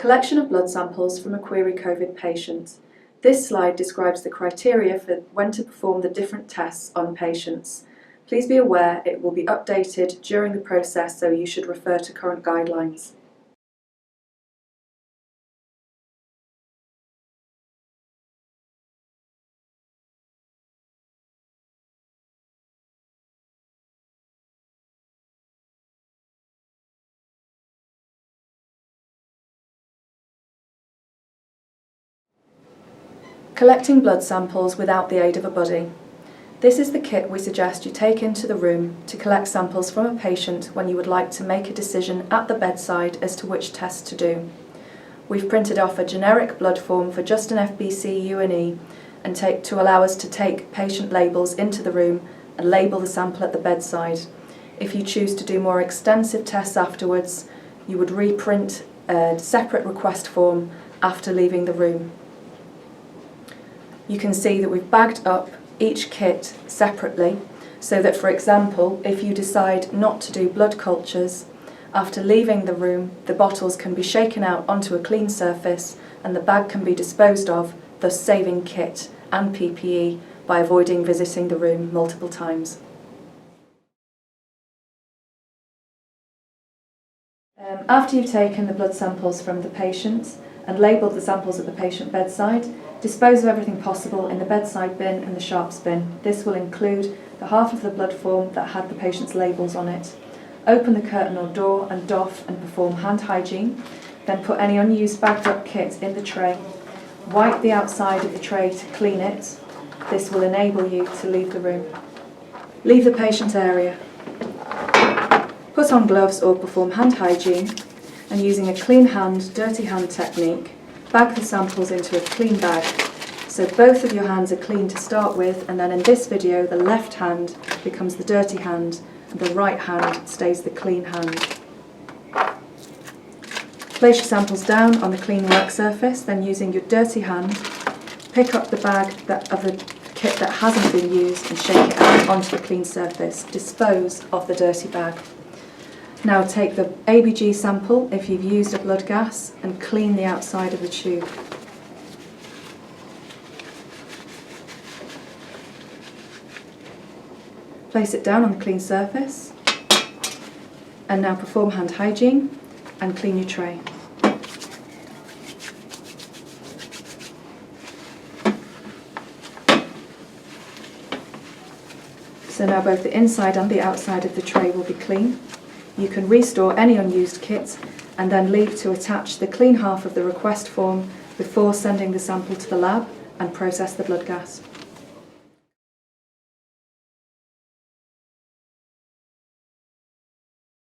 Collection of blood samples from a query COVID patient. This slide describes the criteria for when to perform the different tests on patients. Please be aware it will be updated during the process, so you should refer to current guidelines. Collecting blood samples without the aid of a buddy. This is the kit we suggest you take into the room to collect samples from a patient when you would like to make a decision at the bedside as to which test to do. We've printed off a generic blood form for just an FBC U&E and to allow us to take patient labels into the room and label the sample at the bedside. If you choose to do more extensive tests afterwards, you would reprint a separate request form after leaving the room. You can see that we've bagged up each kit separately, so that, for example, if you decide not to do blood cultures, after leaving the room, the bottles can be shaken out onto a clean surface and the bag can be disposed of, thus saving kit and PPE by avoiding visiting the room multiple times. After you've taken the blood samples from the patient and labelled the samples at the patient bedside, dispose of everything possible in the bedside bin and the sharps bin. This will include the half of the blood form that had the patient's labels on it. Open the curtain or door and doff and perform hand hygiene. Then put any unused bagged up kit in the tray. Wipe the outside of the tray to clean it. This will enable you to leave the room. Leave the patient area. Put on gloves or perform hand hygiene, and using a clean hand, dirty hand technique, bag the samples into a clean bag. So both of your hands are clean to start with, and then in this video the left hand becomes the dirty hand and the right hand stays the clean hand. Place your samples down on the clean work surface, then using your dirty hand, pick up the bag of the kit that hasn't been used and shake it out onto the clean surface. Dispose of the dirty bag. Now take the ABG sample, if you've used a blood gas, and clean the outside of the tube. Place it down on the clean surface, and now perform hand hygiene and clean your tray. So now both the inside and the outside of the tray will be clean. You can restore any unused kit and then leave to attach the clean half of the request form before sending the sample to the lab and process the blood gas.